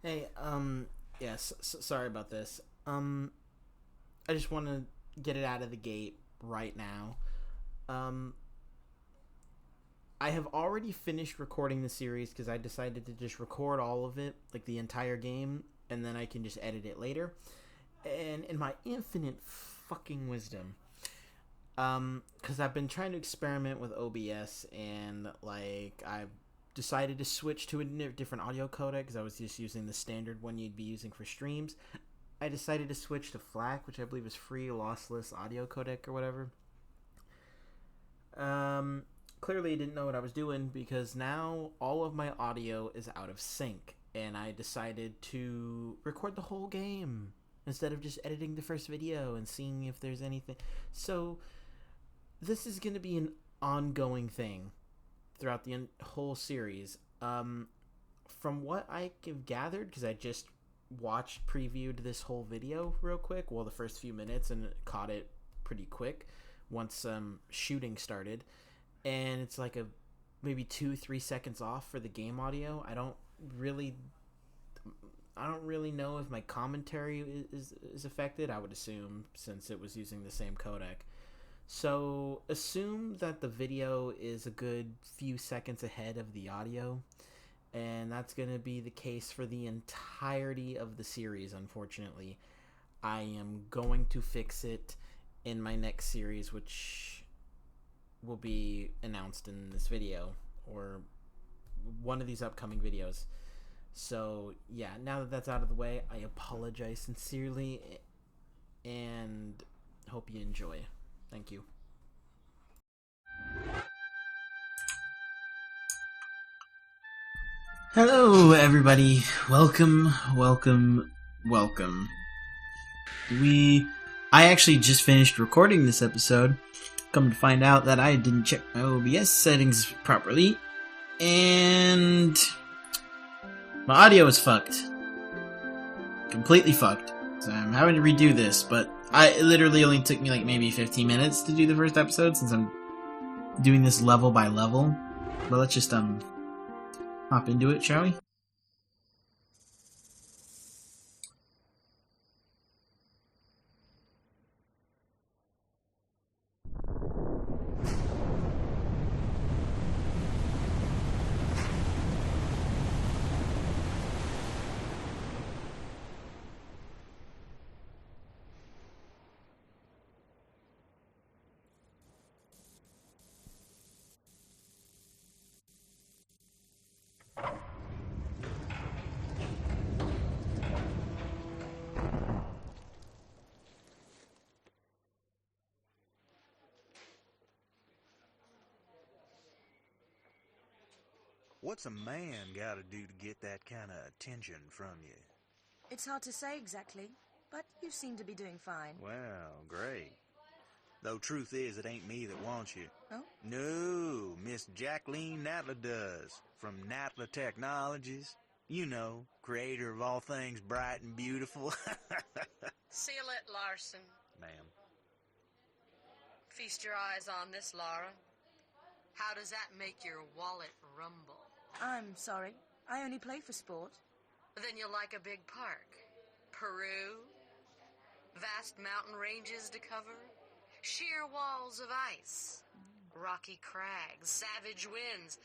Hey, yes, sorry about this. I just want to get it out of the gate right now. Um, I have already finished recording the series because I decided to just record all of it, like the entire game, and then I can just edit it later. And in my infinite fucking wisdom, because I've been trying to experiment with OBS, and like I've decided to switch to a different audio codec because I was just using the standard one you'd be using for streams. I decided to switch to FLAC, which I believe is free lossless audio codec or whatever. Um, Clearly, I didn't know what I was doing because now all of my audio is out of sync, and I decided to record the whole game instead of just editing the first video and seeing if there's anything. So this is going to be an ongoing thing throughout the whole series. From what I have gathered, because I just previewed this whole video real quick, well, the first few minutes, and caught it pretty quick once shooting started, and it's like a maybe 2-3 seconds off for the game audio. Really I don't really know if my commentary is affected. I would assume, since it was using the same codec. So assume that the video is a good few seconds ahead of the audio, and that's going to be the case for the entirety of the series. Unfortunately, I am going to fix it in my next series, which will be announced in this video or one of these upcoming videos. So yeah, now that that's out of the way, I apologize sincerely and hope you enjoy. Thank you. Hello, everybody. Welcome, welcome, welcome. we I actually just finished recording this episode. Come to find out that I didn't check my OBS settings properly, and my audio is fucked. Completely fucked. So I'm having to redo this, but it literally only took me like maybe 15 minutes to do the first episode since I'm doing this level by level. But let's just hop into it, shall we? What's a man gotta do to get that kind of attention from you? It's hard to say exactly, but you seem to be doing fine. Well, great. Though truth is, it ain't me that wants you. Oh? No, Miss Jacqueline Natla does, from Natla Technologies. You know, creator of all things bright and beautiful. Seal it, Larson. Ma'am. Feast your eyes on this, Laura. How does that make your wallet rumble? I'm sorry. I only play for sport. Then you'll like a big park. Peru, vast mountain ranges to cover, sheer walls of ice, rocky crags, savage winds,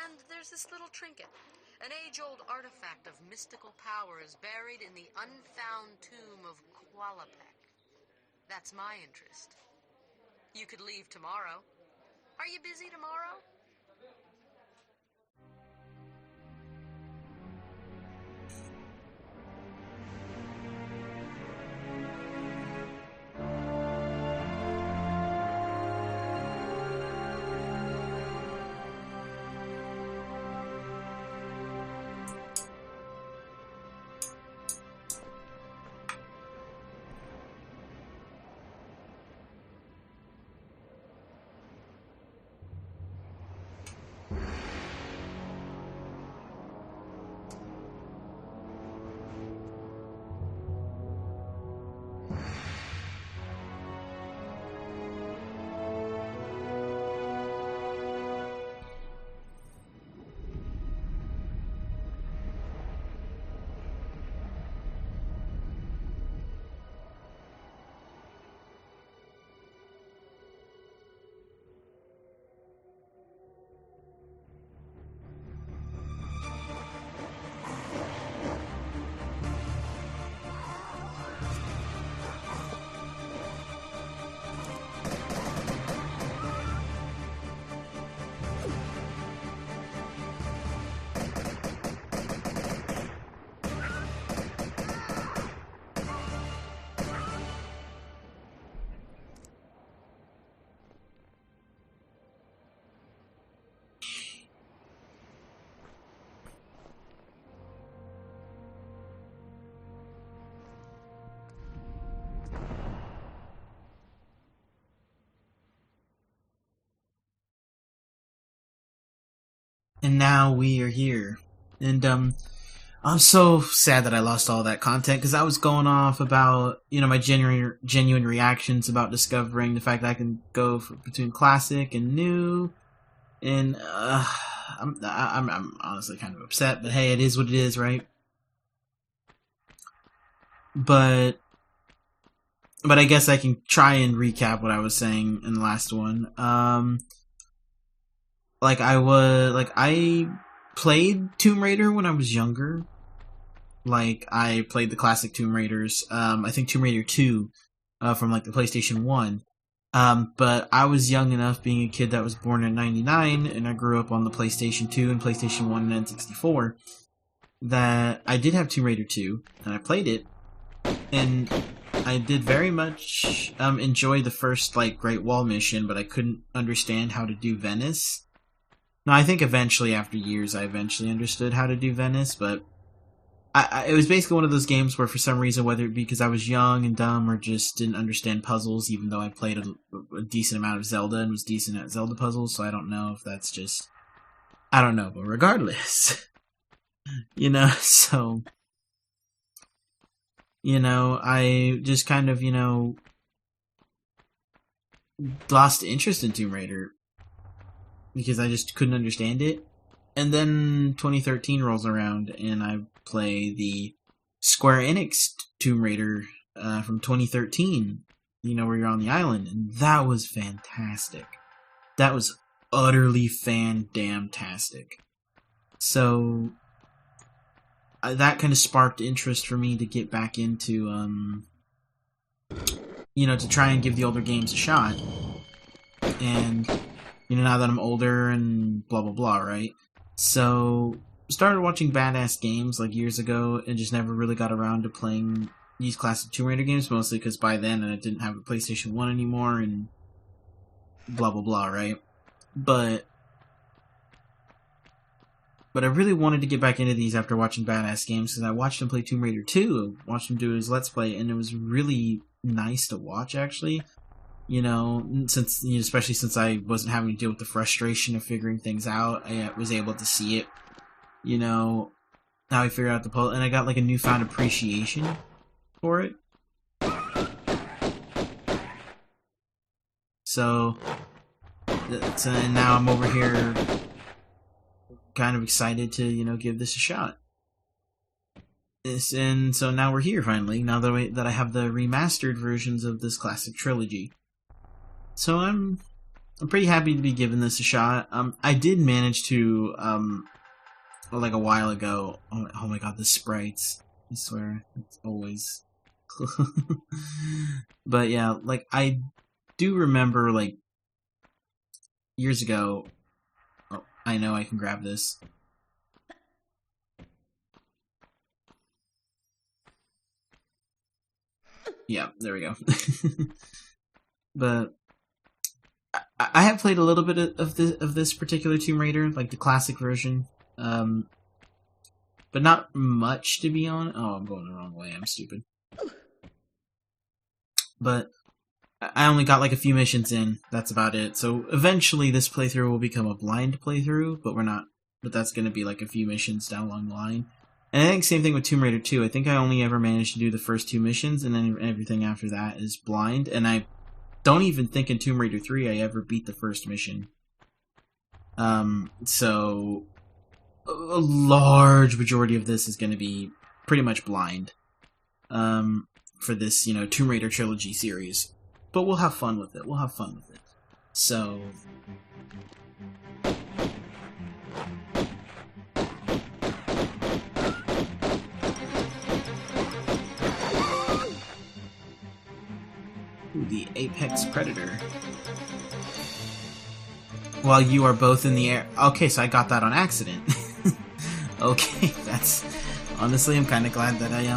and there's this little trinket, an age-old artifact of mystical powers buried in the unfound tomb of Qualapec. That's my interest. You could leave tomorrow. Are you busy tomorrow? And now we are here. And I'm so sad that I lost all that content because I was going off about, my genuine reactions about discovering the fact that I can go between classic and new. And I'm honestly kind of upset, but hey, it is what it is, right? But I guess I can try and recap what I was saying in the last one. I played Tomb Raider when I was younger. Like, I played the classic Tomb Raiders. I think Tomb Raider 2 from, the PlayStation 1. But I was young enough, being a kid that was born in 99, and I grew up on the PlayStation 2 and PlayStation 1 and N64, that I did have Tomb Raider 2, and I played it, and I did very much enjoy the first, Great Wall mission, but I couldn't understand how to do Venice. Now, I think eventually, after years, I eventually understood how to do Venice, but it was basically one of those games where, for some reason, whether it be because I was young and dumb or just didn't understand puzzles, even though I played a decent amount of Zelda and was decent at Zelda puzzles, so I don't know if that's just... I don't know, but regardless, so... I just kind of, lost interest in Tomb Raider because I just couldn't understand it. And then 2013 rolls around and I play the Square Enix Tomb Raider from 2013, where you're on the island, and that was fantastic. That was utterly fan-damn-tastic. So that kind of sparked interest for me to get back into, to try and give the older games a shot. And, now that I'm older and blah, blah, blah, right? So, started watching Badass Games, years ago, and just never really got around to playing these classic Tomb Raider games, mostly because by then I didn't have a PlayStation 1 anymore, and blah, blah, blah, right? But I really wanted to get back into these after watching Badass Games, because I watched him play Tomb Raider 2, watched him do his Let's Play, and it was really nice to watch, actually. Especially since I wasn't having to deal with the frustration of figuring things out, I was able to see it, how he figured out the puzzle, and I got, a newfound appreciation for it. So, and now I'm over here kind of excited to, give this a shot. And so now we're here, finally, now that I have the remastered versions of this classic trilogy. So I'm pretty happy to be giving this a shot. I did manage to, a while ago, oh my god, the sprites, I swear, it's always... But yeah, I do remember, years ago, I know I can grab this. Yeah, there we go. But I have played a little bit of this particular Tomb Raider, the classic version. But not much, to be honest. Oh, I'm going the wrong way. I'm stupid. But I only got a few missions in. That's about it. So eventually this playthrough will become a blind playthrough, but we're not. But that's going to be a few missions down along the line. And I think same thing with Tomb Raider 2. I think I only ever managed to do the first 2 missions, and then everything after that is blind. And I don't even think in Tomb Raider 3 I ever beat the first mission. So a large majority of this is going to be pretty much blind. For this, Tomb Raider trilogy series. But we'll have fun with it. So... Ooh, the Apex Predator. While you are both in the air... Okay, so I got that on accident. Okay, that's... Honestly, I'm kind of glad that I,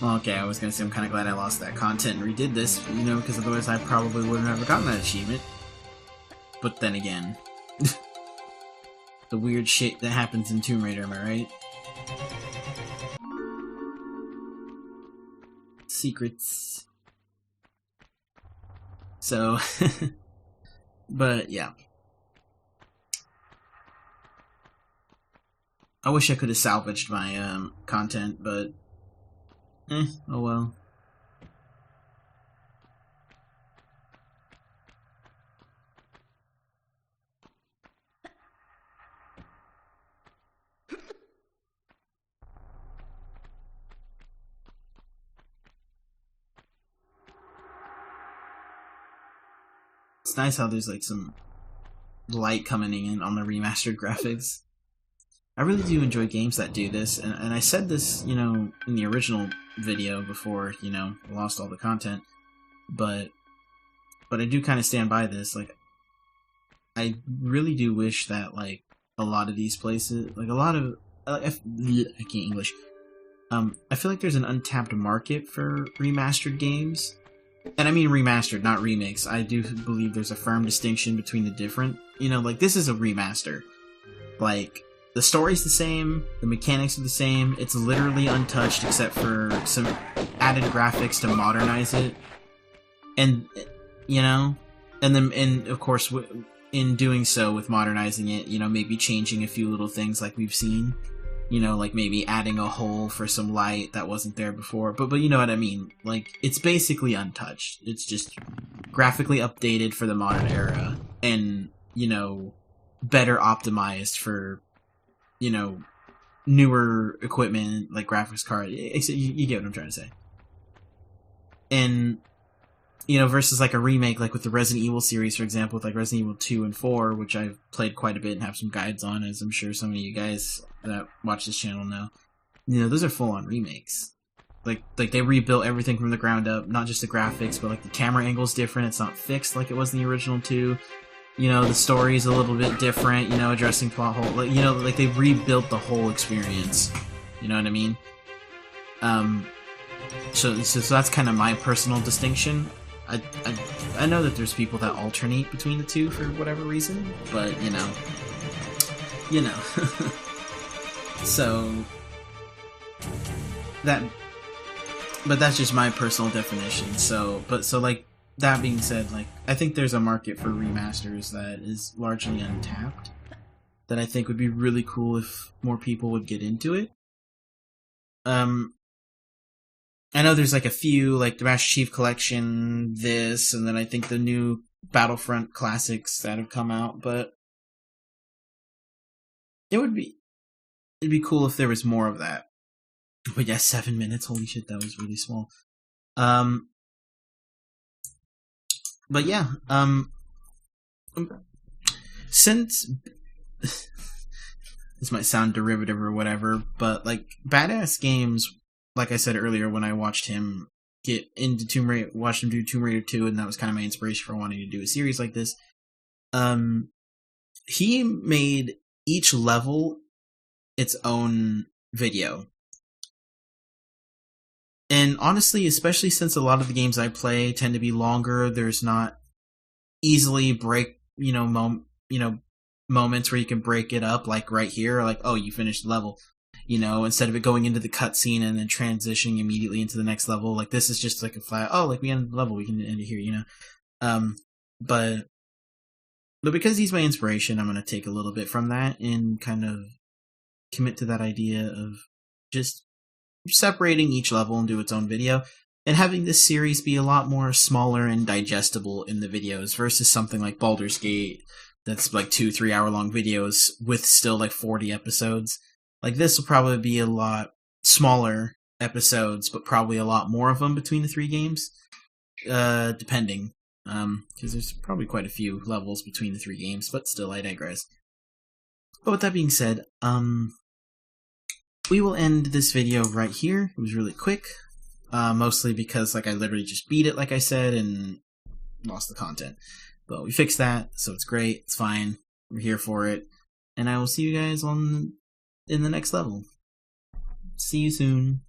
Okay, I was gonna say I'm kind of glad I lost that content and redid this, because otherwise I probably wouldn't have gotten that achievement. But then again... the weird shit that happens in Tomb Raider, am I right? Secrets. So... But, yeah. I wish I could have salvaged my content, but oh well. It's nice how there's like some light coming in on the remastered graphics. I really do enjoy games that do this, and I said this, you know, in the original video before, you know, lost all the content, but I do kind of stand by this. Like, I really do wish that, like, a lot of these places, like, a lot of, I can't English, I feel like there's an untapped market for remastered games, and I mean remastered, not remakes. I do believe there's a firm distinction between the different, you know, like, this is a remaster. Like, the story's the same, the mechanics are the same, it's literally untouched except for some added graphics to modernize it. And, you know, and of course, in doing so, with modernizing it, you know, maybe changing a few little things like we've seen. You know, like maybe adding a hole for some light that wasn't there before. But you know what I mean. Like, it's basically untouched. It's just graphically updated for the modern era. And, you know, better optimized for, you know, newer equipment, like graphics card. You get what I'm trying to say. And, you know, versus like a remake, like with the Resident Evil series, for example, with like Resident Evil 2 and 4, which I've played quite a bit and have some guides on, as I'm sure some of you guys that watch this channel know. You know, those are full-on remakes. Like they rebuilt everything from the ground up, not just the graphics, but like the camera angle's different, it's not fixed like it was in the original 2. You know, the story's a little bit different, you know, addressing plot hole, like, you know, like they rebuilt the whole experience. You know what I mean? So that's kind of my personal distinction. I know that there's people that alternate between the two for whatever reason, but you know. So that's just my personal definition. So like, that being said, like, I think there's a market for remasters that is largely untapped, that I think would be really cool if more people would get into it. I know there's like a few, like the Master Chief Collection, this, and then I think the new Battlefront classics that have come out, but it'd be cool if there was more of that. But yeah, 7 minutes, holy shit, that was really small. But yeah, since this might sound derivative or whatever, but like Badass Games, like I said earlier, when I watched him get into watched him do Tomb Raider 2, and that was kind of my inspiration for wanting to do a series like this. He made each level its own video. And honestly, especially since a lot of the games I play tend to be longer, there's not easily moments where you can break it up, like right here, like, oh, you finished the level, you know, instead of it going into the cutscene and then transitioning immediately into the next level. Like, this is just like a flat, oh, like, we ended the level, we can end it here, you know. But because he's my inspiration, I'm going to take a little bit from that and kind of commit to that idea of just separating each level into its own video, and having this series be a lot more smaller and digestible in the videos versus something like Baldur's Gate that's like 2-3 hour long videos with still like 40 episodes. Like, this will probably be a lot smaller episodes, but probably a lot more of them between the 3 games, depending, because there's probably quite a few levels between the 3 games, but still, I digress. But with that being said, we will end this video right here. It was really quick, mostly because, like, I literally just beat it, like I said, and lost the content. But we fixed that, so it's great, it's fine, we're here for it, and I will see you guys in the next level. See you soon.